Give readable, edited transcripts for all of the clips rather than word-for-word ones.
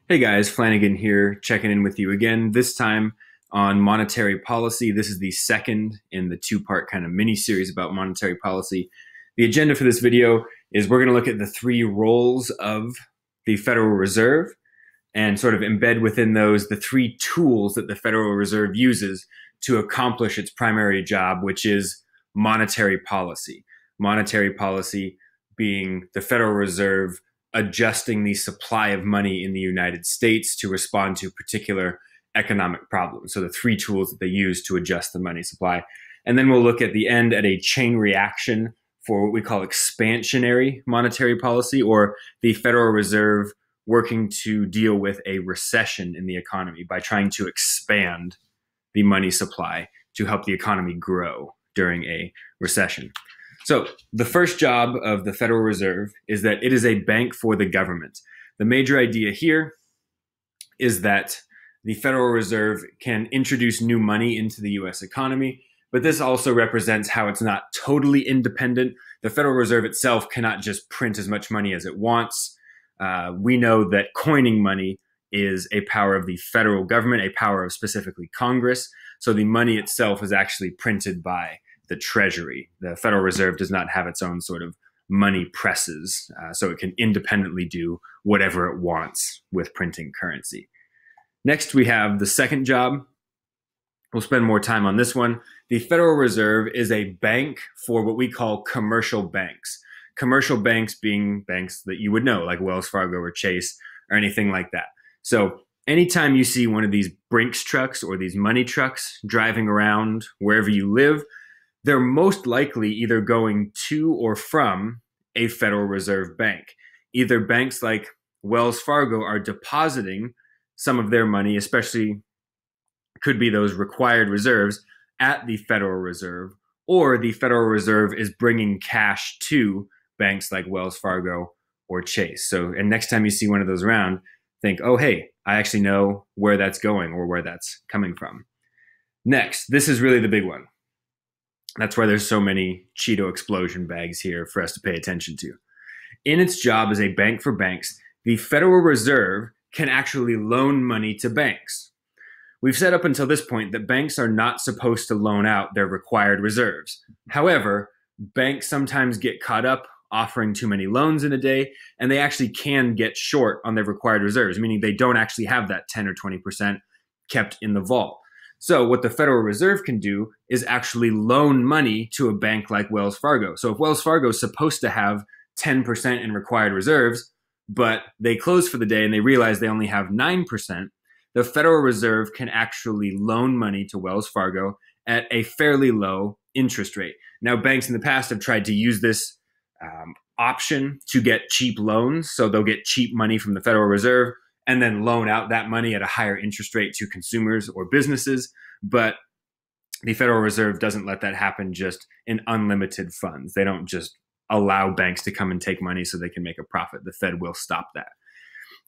Hey guys, Flanagan here, checking in with you again, this time on monetary policy. This is the second in the two-part kind of mini-series about monetary policy. The agenda for this video is we're going to look at the three roles of the Federal Reserve and sort of embed within those the three tools that the Federal Reserve uses to accomplish its primary job, which is monetary policy. Monetary policy being the Federal Reserve adjusting the supply of money in the United States to respond to particular economic problems. So the three tools that they use to adjust the money supply. And then we'll look at the end at a chain reaction for what we call expansionary monetary policy, or the Federal Reserve working to deal with a recession in the economy by trying to expand the money supply to help the economy grow during a recession. So the first job of the Federal Reserve is that it is a bank for the government. The major idea here is that the Federal Reserve can introduce new money into the US economy, but this also represents how it's not totally independent. The Federal Reserve itself cannot just print as much money as it wants. We know that coining money is a power of the federal government, a power of specifically Congress. So the money itself is actually printed by the Treasury. The Federal Reserve does not have its own sort of money presses, so it can independently do whatever it wants with printing currency. Next, we have the second job. We'll spend more time on this one. The Federal Reserve is a bank for what we call commercial banks. Commercial banks being banks that you would know, like Wells Fargo or Chase or anything like that. So anytime you see one of these Brinks trucks or these money trucks driving around wherever you live, they're most likely either going to or from a Federal Reserve bank. Either banks like Wells Fargo are depositing some of their money, especially could be those required reserves, at the Federal Reserve, or the Federal Reserve is bringing cash to banks like Wells Fargo or Chase. So, and next time you see one of those around, think, oh, hey, I actually know where that's going or where that's coming from. Next, this is really the big one. That's why there's so many Cheeto explosion bags here for us to pay attention to. In its job as a bank for banks, the Federal Reserve can actually loan money to banks. We've said up until this point that banks are not supposed to loan out their required reserves. However, banks sometimes get caught up offering too many loans in a day, and they actually can get short on their required reserves, meaning they don't actually have that 10 or 20% kept in the vault. So what the Federal Reserve can do is actually loan money to a bank like Wells Fargo. So if Wells Fargo is supposed to have 10% in required reserves, but they close for the day and they realize they only have 9%, the Federal Reserve can actually loan money to Wells Fargo at a fairly low interest rate. Now, banks in the past have tried to use this option to get cheap loans. So they'll get cheap money from the Federal Reserve and then loan out that money at a higher interest rate to consumers or businesses. But the Federal Reserve doesn't let that happen just in unlimited funds. They don't just allow banks to come and take money so they can make a profit. The Fed will stop that.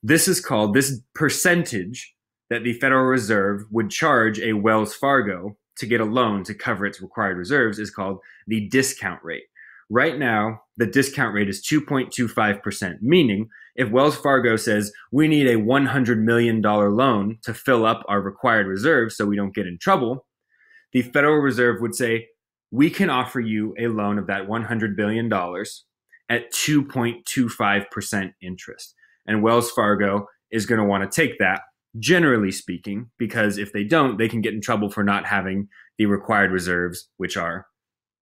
This is called, this percentage that the Federal Reserve would charge a Wells Fargo to get a loan to cover its required reserves is called the discount rate. Right now, the discount rate is 2.25%, meaning if Wells Fargo says we need a $100 million loan to fill up our required reserves so we don't get in trouble, the Federal Reserve would say, we can offer you a loan of that $100 billion at 2.25% interest. And Wells Fargo is going to want to take that, generally speaking, because if they don't, they can get in trouble for not having the required reserves, which are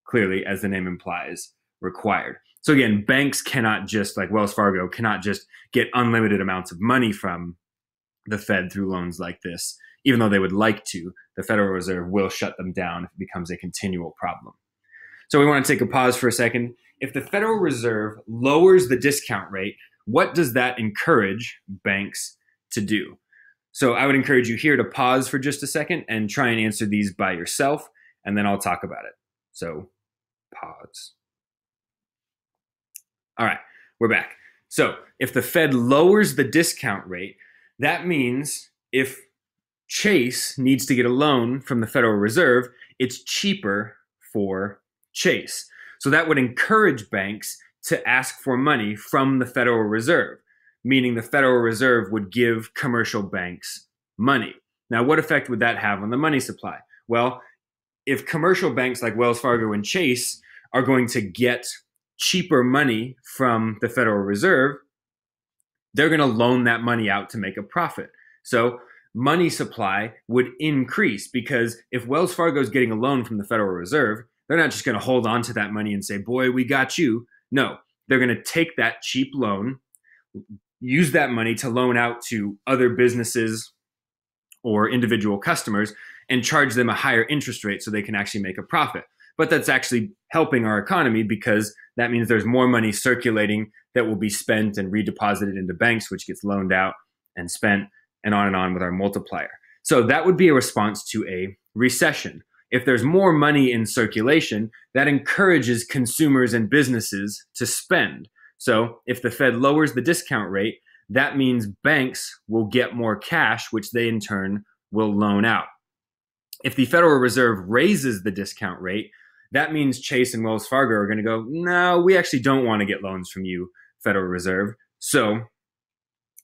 clearly, as the name implies, required. So again, banks cannot just, like Wells Fargo, cannot just get unlimited amounts of money from the Fed through loans like this. Even though they would like to, the Federal Reserve will shut them down if it becomes a continual problem. So we want to take a pause for a second. If the Federal Reserve lowers the discount rate, what does that encourage banks to do? So I would encourage you here to pause for just a second and try and answer these by yourself, and then I'll talk about it. So pause. All right, we're back. So if the Fed lowers the discount rate, that means if Chase needs to get a loan from the Federal Reserve, it's cheaper for Chase. So that would encourage banks to ask for money from the Federal Reserve, meaning the Federal Reserve would give commercial banks money. Now, what effect would that have on the money supply? Well, if commercial banks like Wells Fargo and Chase are going to get cheaper money from the Federal Reserve, they're going to loan that money out to make a profit. So money supply would increase, because if Wells Fargo is getting a loan from the Federal Reserve, they're not just going to hold on to that money and say, boy, we got you. No, they're going to take that cheap loan, use that money to loan out to other businesses or individual customers and charge them a higher interest rate so they can actually make a profit. But that's actually helping our economy, because that means there's more money circulating that will be spent and redeposited into banks, which gets loaned out and spent, and on with our multiplier. So that would be a response to a recession. If there's more money in circulation, that encourages consumers and businesses to spend. So if the Fed lowers the discount rate, that means banks will get more cash, which they in turn will loan out. If the Federal Reserve raises the discount rate, that means Chase and Wells Fargo are going to go, no, we actually don't want to get loans from you, Federal Reserve. So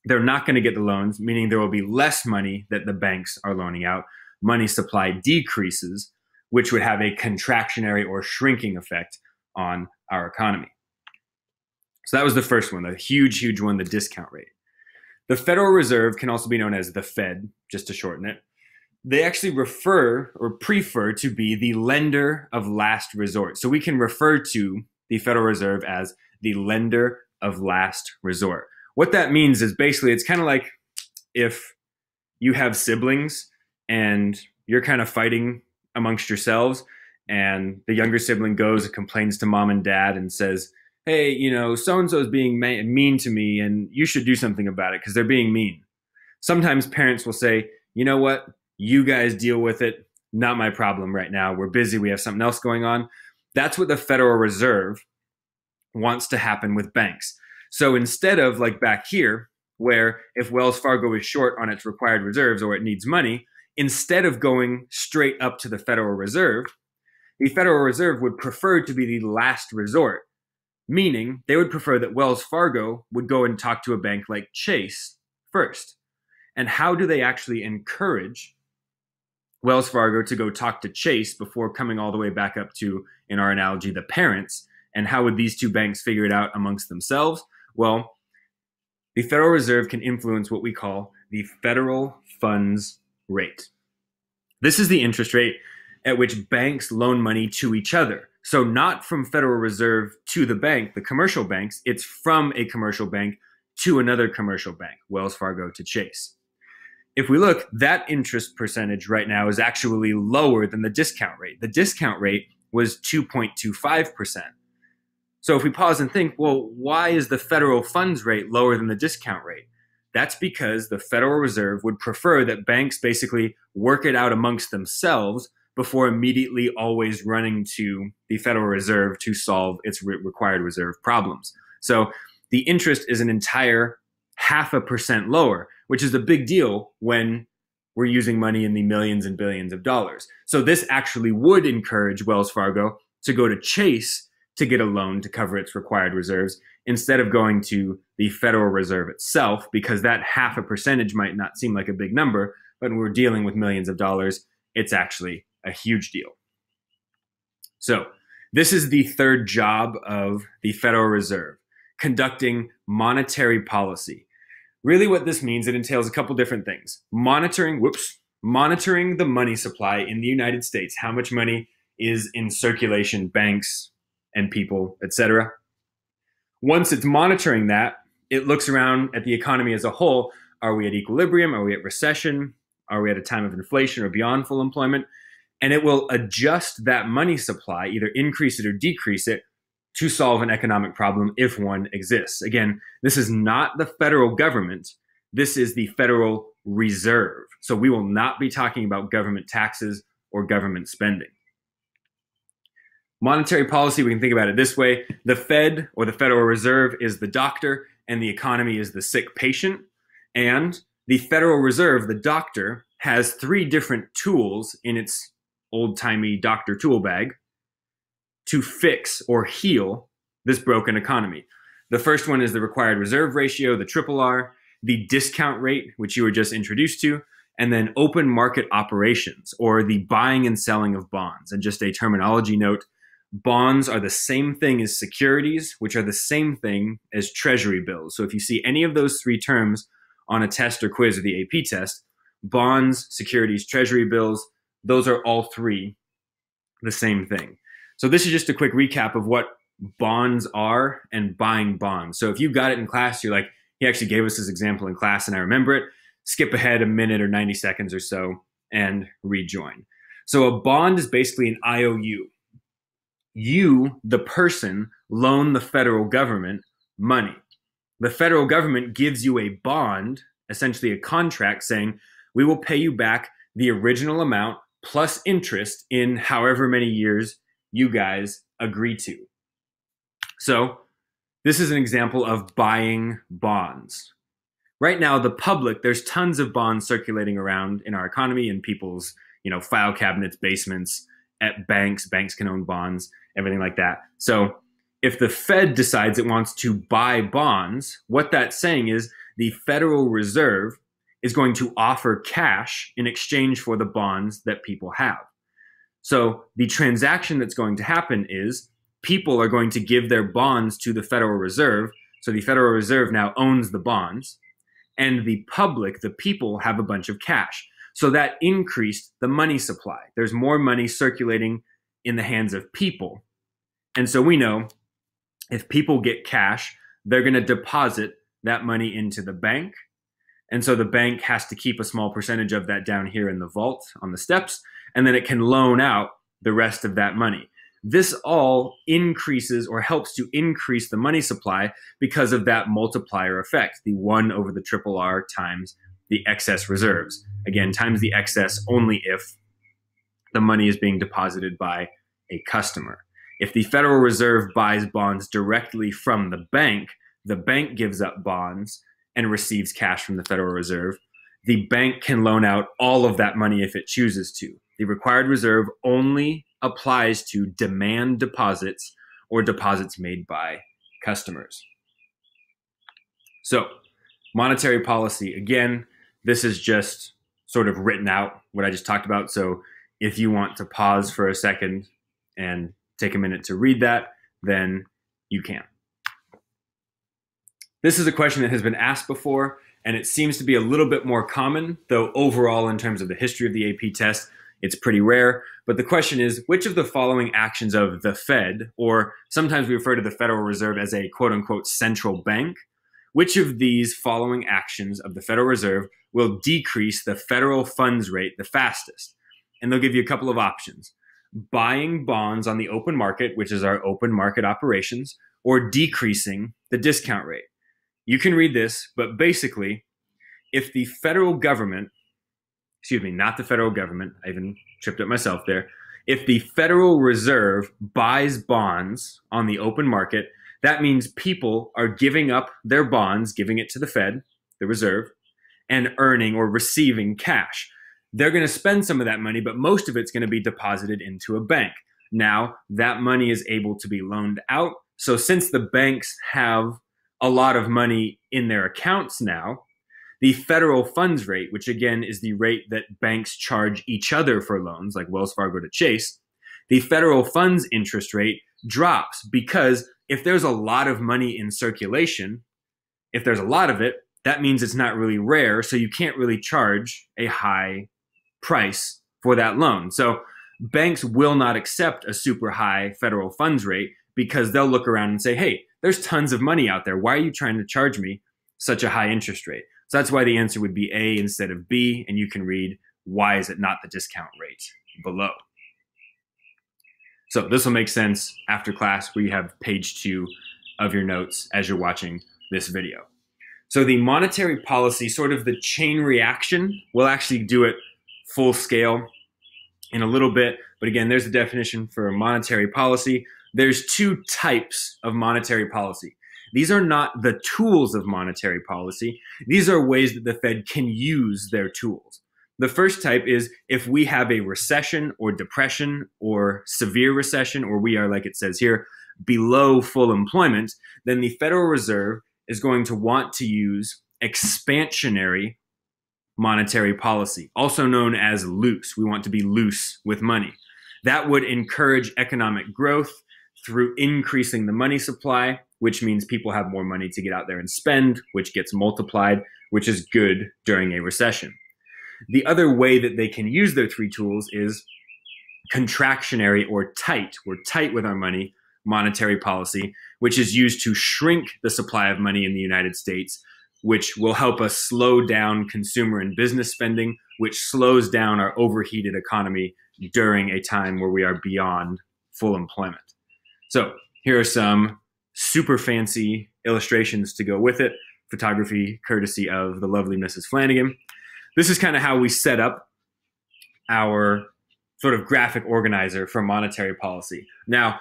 they're not going to get the loans, meaning there will be less money that the banks are loaning out. Money supply decreases, which would have a contractionary or shrinking effect on our economy. So that was the first one, the huge one, the discount rate. The Federal Reserve can also be known as the Fed, just to shorten it. They actually refer or prefer to be the lender of last resort. So we can refer to the Federal Reserve as the lender of last resort. What that means is basically it's kind of like if you have siblings and you're kind of fighting amongst yourselves, and the younger sibling goes and complains to mom and dad and says, hey, you know, so-and-so is being mean to me and you should do something about it because they're being mean. Sometimes parents will say, you know what, you guys deal with it, not my problem right now. We're busy, we have something else going on. That's what the Federal Reserve wants to happen with banks. So instead of like back here, where if Wells Fargo is short on its required reserves or it needs money, instead of going straight up to the Federal Reserve, the Federal Reserve would prefer to be the last resort, meaning they would prefer that Wells Fargo would go and talk to a bank like Chase first. And how do they actually encourage Wells Fargo to go talk to Chase before coming all the way back up to, in our analogy, the parents? And how would these two banks figure it out amongst themselves? Well, the Federal Reserve can influence what we call the federal funds rate. This is the interest rate at which banks loan money to each other. So not from Federal Reserve to the bank, the commercial banks, it's from a commercial bank to another commercial bank, Wells Fargo to Chase. If we look, that interest percentage right now is actually lower than the discount rate. The discount rate was 2.25%. So if we pause and think, well, why is the federal funds rate lower than the discount rate? That's because the Federal Reserve would prefer that banks basically work it out amongst themselves before immediately always running to the Federal Reserve to solve its required reserve problems. So the interest is an entire 0.5% lower, which is a big deal when we're using money in the millions and billions of dollars. So this actually would encourage Wells Fargo to go to Chase to get a loan to cover its required reserves instead of going to the Federal Reserve itself, because that 0.5% might not seem like a big number, but when we're dealing with millions of dollars, it's actually a huge deal. So this is the third job of the Federal Reserve, conducting monetary policy. Really what this means, it entails a couple different things. Monitoring the money supply in the United States, how much money is in circulation, banks and people, etc. Once it's monitoring that, it looks around at the economy as a whole. Are we at equilibrium? Are we at recession? Are we at a time of inflation or beyond full employment? And it will adjust that money supply, either increase it or decrease it, to solve an economic problem if one exists. Again, this is not the federal government. This is the Federal Reserve. So we will not be talking about government taxes or government spending. Monetary policy, we can think about it this way. The Fed, or the Federal Reserve, is the doctor, and the economy is the sick patient. And the Federal Reserve, the doctor, has 3 different tools in its old-timey doctor tool bag to fix or heal this broken economy. The first one is the required reserve ratio, the triple R, the discount rate, which you were just introduced to, and then open market operations, or the buying and selling of bonds. And just a terminology note, bonds are the same thing as securities, which are the same thing as Treasury bills. So if you see any of those three terms on a test or quiz or the AP test, bonds, securities, Treasury bills, those are all three the same thing. So this is just a quick recap of what bonds are and buying bonds. So if you got it in class, you're like, he actually gave us this example in class and I remember it, skip ahead a minute or 90 seconds or so and rejoin. So a bond is basically an IOU. You, the person, loan the federal government money. The federal government gives you a bond, essentially a contract saying, we will pay you back the original amount plus interest in however many years you guys agree to. So this is an example of buying bonds. Right now, the public, there's tons of bonds circulating around in our economy, in people's, file cabinets, basements, at banks. Banks can own bonds, everything like that. So if the Fed decides it wants to buy bonds, what that's saying is the Federal Reserve is going to offer cash in exchange for the bonds that people have. So the transaction that's going to happen is people are going to give their bonds to the Federal Reserve. So the Federal Reserve now owns the bonds, and the public, the people, have a bunch of cash. So that increased the money supply. There's more money circulating in the hands of people. And so we know if people get cash, they're going to deposit that money into the bank. And so the bank has to keep a small percentage of that down here in the vault on the steps, and then it can loan out the rest of that money. This all increases or helps to increase the money supply because of that multiplier effect, the 1 over the triple R times the excess reserves. Again, times the excess only if the money is being deposited by a customer. If the Federal Reserve buys bonds directly from the bank gives up bonds and receives cash from the Federal Reserve. The bank can loan out all of that money if it chooses to. The required reserve only applies to demand deposits or deposits made by customers. So, monetary policy, again, this is just sort of written out what I just talked about. So if you want to pause for a second and take a minute to read that, then you can. This is a question that has been asked before, and it seems to be a little bit more common, though overall in terms of the history of the AP test, it's pretty rare. But the question is, which of the following actions of the Fed, or sometimes we refer to the Federal Reserve as a quote-unquote central bank, which of these following actions of the Federal Reserve will decrease the federal funds rate the fastest? And they'll give you a couple of options. Buying bonds on the open market, which is our open market operations, or decreasing the discount rate. You can read this, but basically, if the federal government, not the federal government, I even tripped up myself there. If the Federal Reserve buys bonds on the open market, that means people are giving up their bonds, giving it to the Fed, the Reserve, and earning or receiving cash. They're going to spend some of that money, but most of it's going to be deposited into a bank. Now, that money is able to be loaned out. So since the banks have a lot of money in their accounts now, the federal funds rate, which again is the rate that banks charge each other for loans, like Wells Fargo to Chase, the federal funds interest rate drops because if there's a lot of money in circulation, if there's a lot of it, that means it's not really rare, so you can't really charge a high price for that loan. So banks will not accept a super high federal funds rate because they'll look around and say, hey, there's tons of money out there. Why are you trying to charge me such a high interest rate? So that's why the answer would be A instead of B, and you can read, why is it not the discount rate below? So this will make sense after class where you have page 2 of your notes as you're watching this video. So the monetary policy, sort of the chain reaction, we'll actually do it full scale in a little bit. But again, there's a definition for monetary policy. There's 2 types of monetary policy. These are not the tools of monetary policy. These are ways that the Fed can use their tools. The first type is if we have a recession or depression or severe recession, or we are, like it says here, below full employment, then the Federal Reserve is going to want to use expansionary monetary policy, also known as loose. We want to be loose with money. That would encourage economic growth through increasing the money supply, which means people have more money to get out there and spend, which gets multiplied, which is good during a recession. The other way that they can use their three tools is contractionary or tight. We're tight with our money monetary policy, which is used to shrink the supply of money in the United States, which will help us slow down consumer and business spending, which slows down our overheated economy during a time where we are beyond full employment. So here are some super fancy illustrations to go with it. Photography courtesy of the lovely Mrs. Flanagan. This is kind of how we set up our sort of graphic organizer for monetary policy. Now,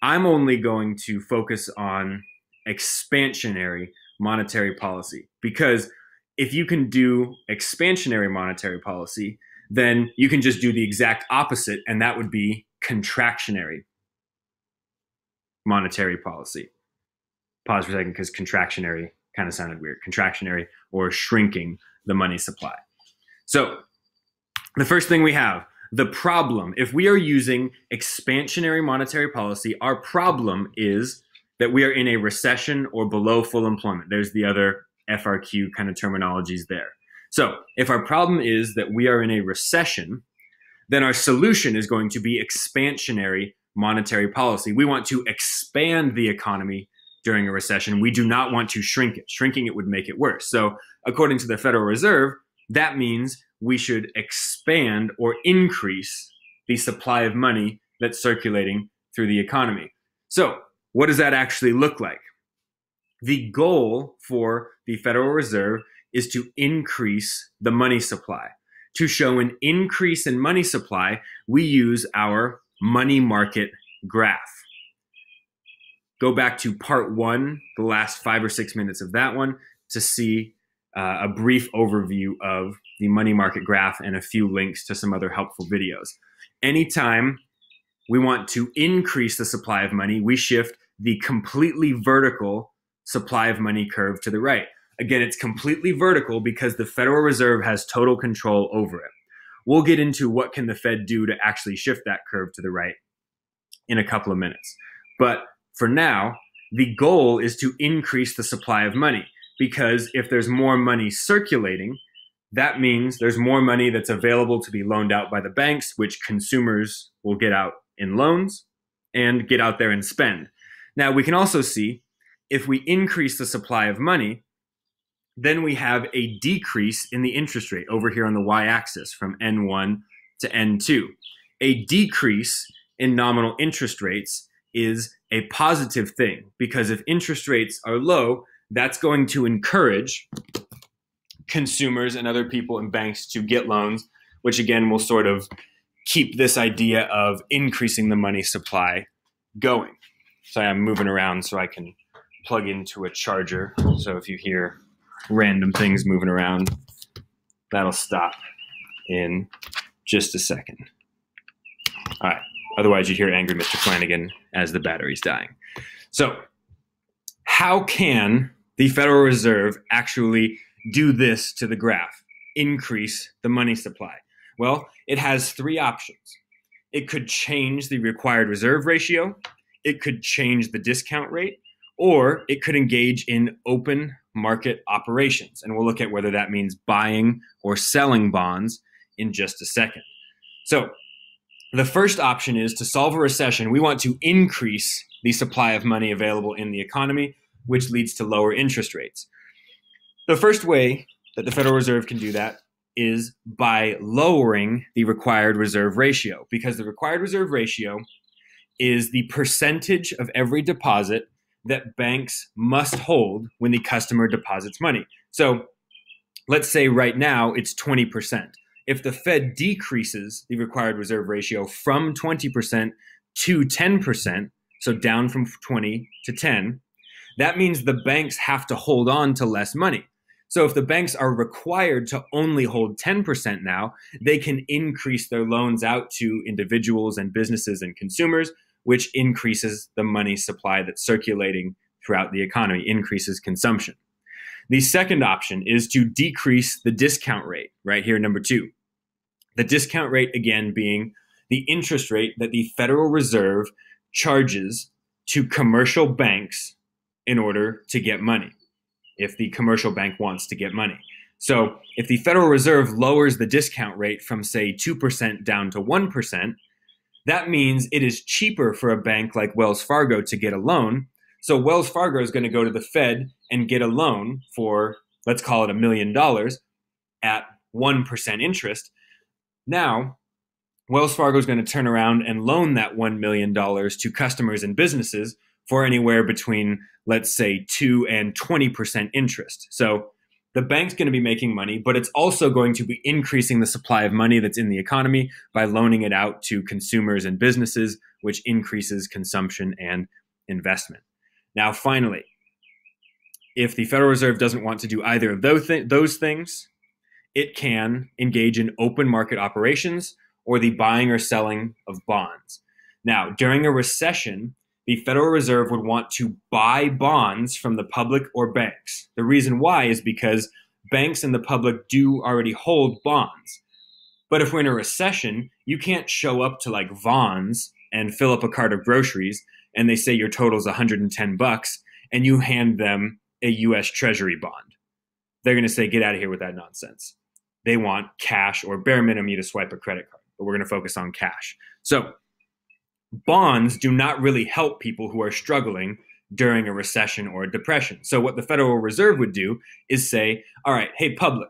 I'm only going to focus on expansionary monetary policy, because if you can do expansionary monetary policy, then you can just do the exact opposite, and that would be contractionary monetary policy. Pause for a second, because contractionary kind of sounded weird. Contractionary, or shrinking the money supply. So the first thing we have, the problem. If we are using expansionary monetary policy, our problem is that we are in a recession or below full employment. There's the other FRQ kind of terminologies there. So if our problem is that we are in a recession, then our solution is going to be expansionary monetary policy. We want to expand the economy during a recession. We do not want to shrink it. Shrinking it would make it worse. So according to the Federal Reserve, that means we should expand or increase the supply of money that's circulating through the economy. So what does that actually look like? The goal for the Federal Reserve is to increase the money supply. To show an increase in money supply, we use our money market graph. Go back to part 1, the last 5 or 6 minutes of that one, to see a brief overview of the money market graph and a few links to some other helpful videos. Anytime we want to increase the supply of money, we shift the completely vertical supply of money curve to the right. Again, it's completely vertical because the Federal Reserve has total control over it. We'll get into what can the Fed do to actually shift that curve to the right in a couple of minutes. But for now, the goal is to increase the supply of money, because if there's more money circulating, that means there's more money that's available to be loaned out by the banks, which consumers will get out in loans and get out there and spend. Now, we can also see if we increase the supply of money, then we have a decrease in the interest rate over here on the y-axis from N1 to N2. A decrease in nominal interest rates is a positive thing, because if interest rates are low, that's going to encourage consumers and other people and banks to get loans, which again will sort of keep this idea of increasing the money supply going. Sorry, I'm moving around so I can plug into a charger. So if you hear random things moving around, that'll stop in just a second. All right. Otherwise, you'd hear angry Mr. Flanagan as the battery's dying. So how can the Federal Reserve actually do this to the graph, increase the money supply? Well, it has 3 options. It could change the required reserve ratio, it could change the discount rate, or it could engage in open market operations. And we'll look at whether that means buying or selling bonds in just a second. So the first option is to solve a recession. We want to increase the supply of money available in the economy, which leads to lower interest rates. The first way that the Federal Reserve can do that is by lowering the required reserve ratio, because the required reserve ratio is the percentage of every deposit that banks must hold when the customer deposits money. So let's say right now it's 20%. If the Fed decreases the required reserve ratio from 20% to 10%, so down from 20 to 10, that means the banks have to hold on to less money. So if the banks are required to only hold 10% now, they can increase their loans out to individuals and businesses and consumers, which increases the money supply that's circulating throughout the economy, increases consumption. The second option is to decrease the discount rate, right here, number 2. The discount rate, again, being the interest rate that the Federal Reserve charges to commercial banks in order to get money, if the commercial bank wants to get money. So if the Federal Reserve lowers the discount rate from, say, 2% down to 1%, that means it is cheaper for a bank like Wells Fargo to get a loan. So Wells Fargo is going to go to the Fed and get a loan for, let's call it $1 million at 1% interest. Now, Wells Fargo is going to turn around and loan that $1 million to customers and businesses for anywhere between, let's say, 2 and 20% interest. So the bank's going to be making money, but it's also going to be increasing the supply of money that's in the economy by loaning it out to consumers and businesses, which increases consumption and investment. Now, finally, if the Federal Reserve doesn't want to do either of those things, it can engage in open market operations or the buying or selling of bonds. Now, during a recession, the Federal Reserve would want to buy bonds from the public or banks. The reason why is because banks and the public do already hold bonds. But if we're in a recession, you can't show up to like Vons and fill up a cart of groceries and they say your total is $110 and you hand them a US Treasury bond. They're going to say, get out of here with that nonsense. They want cash, or bare minimum you to swipe a credit card, but we're going to focus on cash. So bonds do not really help people who are struggling during a recession or a depression. So what the Federal Reserve would do is say, all right, hey, public,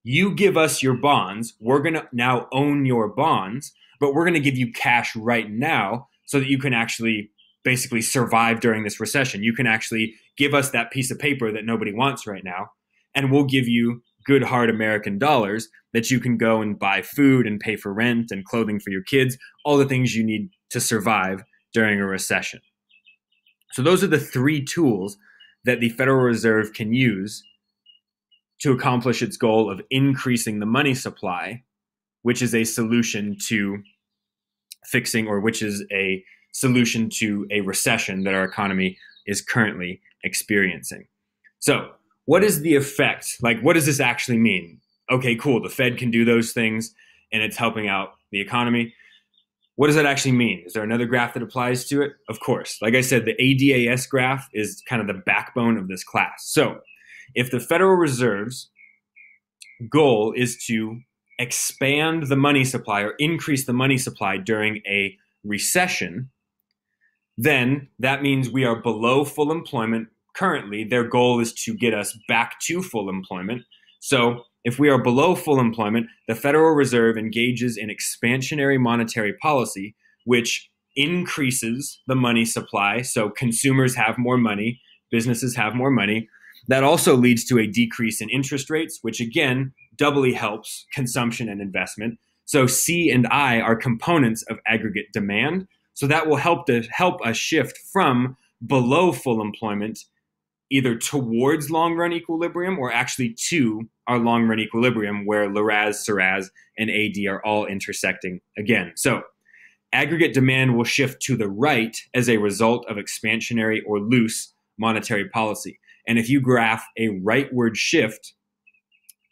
you give us your bonds. We're going to now own your bonds, but we're going to give you cash right now so that you can actually basically survive during this recession. You can actually give us that piece of paper that nobody wants right now, and we'll give you good hard American dollars that you can go and buy food and pay for rent and clothing for your kids, all the things you need to survive during a recession. So those are the 3 tools that the Federal Reserve can use to accomplish its goal of increasing the money supply, which is a solution to fixing, or which is a solution to a recession that our economy is currently experiencing. So what is the effect? Like, what does this actually mean? Okay, cool. The Fed can do those things and it's helping out the economy. What does that actually mean? Is there another graph that applies to it? Of course. Like I said, the ADAS graph is kind of the backbone of this class. So if the Federal Reserve's goal is to expand the money supply or increase the money supply during a recession, then that means we are below full employment. Currently, their goal is to get us back to full employment. So if we are below full employment, the Federal Reserve engages in expansionary monetary policy, which increases the money supply. So consumers have more money, businesses have more money. That also leads to a decrease in interest rates, which again, doubly helps consumption and investment. So C and I are components of aggregate demand. So that will help us shift from below full employment either towards long-run equilibrium or actually to our long-run equilibrium where LRAS, SRAS, and AD are all intersecting again. So aggregate demand will shift to the right as a result of expansionary or loose monetary policy. And if you graph a rightward shift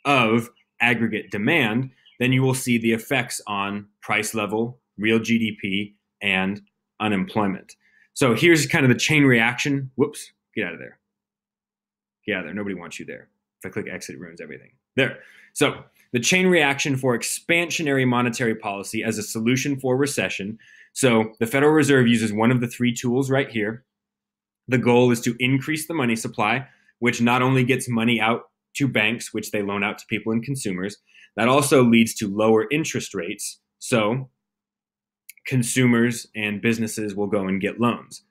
of aggregate demand, then you will see the effects on price level, real GDP, and unemployment. So here's kind of the chain reaction. Whoops, get out of there. Get out of there. Nobody wants you there. If I click exit, it ruins everything. There. So the chain reaction for expansionary monetary policy as a solution for recession. So the Federal Reserve uses one of the 3 tools right here. The goal is to increase the money supply, which not only gets money out to banks, which they loan out to people and consumers, that also leads to lower interest rates. So consumers and businesses will go and get loans,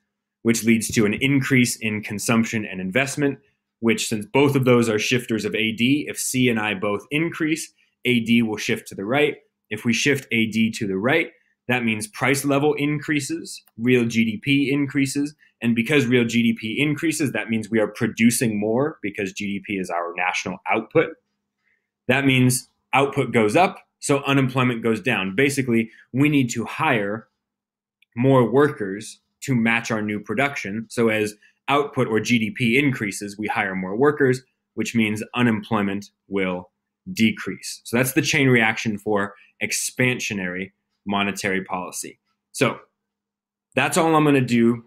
which leads to an increase in consumption and investment, which, since both of those are shifters of AD, if C and I both increase, AD will shift to the right. If we shift AD to the right, that means price level increases, real GDP increases, and because real GDP increases, that means we are producing more because GDP is our national output. That means output goes up, so unemployment goes down. Basically, we need to hire more workers to match our new production. So as output or GDP increases, we hire more workers, which means unemployment will decrease. So that's the chain reaction for expansionary monetary policy. So that's all I'm going to do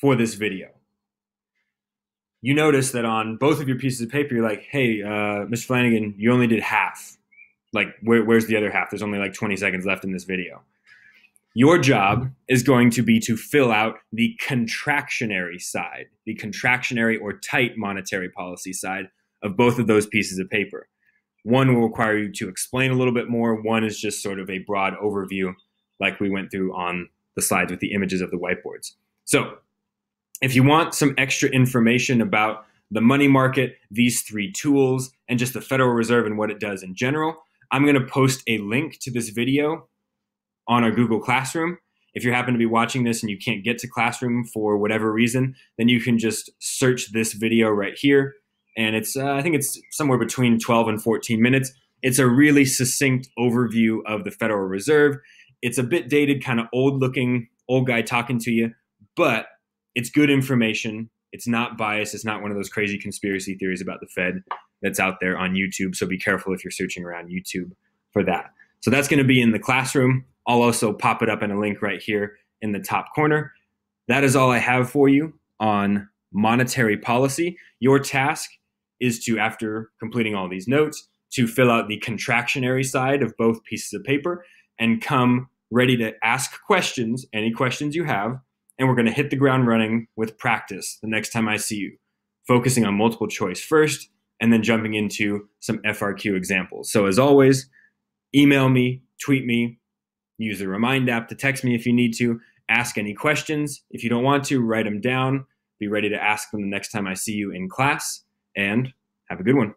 for this video. You notice that on both of your pieces of paper, you're like, hey, Mr. Flanagan, you only did half. Like, where's the other half? There's only like 20 seconds left in this video. Your job is going to be to fill out the contractionary side, the contractionary or tight monetary policy side of both of those pieces of paper. One will require you to explain a little bit more. One is just sort of a broad overview like we went through on the slides with the images of the whiteboards. So if you want some extra information about the money market, these three tools, and just the Federal Reserve and what it does in general, I'm going to post a link to this video on our Google Classroom. If you happen to be watching this and you can't get to Classroom for whatever reason, then you can just search this video right here. And it's, I think it's somewhere between 12 and 14 minutes. It's a really succinct overview of the Federal Reserve. It's a bit dated, kind of old looking, old guy talking to you, but it's good information. It's not biased. It's not one of those crazy conspiracy theories about the Fed that's out there on YouTube. So be careful if you're searching around YouTube for that. So that's going to be in the Classroom. I'll also pop it up in a link right here in the top corner. That is all I have for you on monetary policy. Your task is to, after completing all these notes, to fill out the contractionary side of both pieces of paper and come ready to ask questions, any questions you have, and we're going to hit the ground running with practice the next time I see you, focusing on multiple choice first and then jumping into some FRQ examples. So as always, email me, tweet me, use the Remind app to text me if you need to, ask any questions. If you don't want to, write them down. Be ready to ask them the next time I see you in class, and have a good one.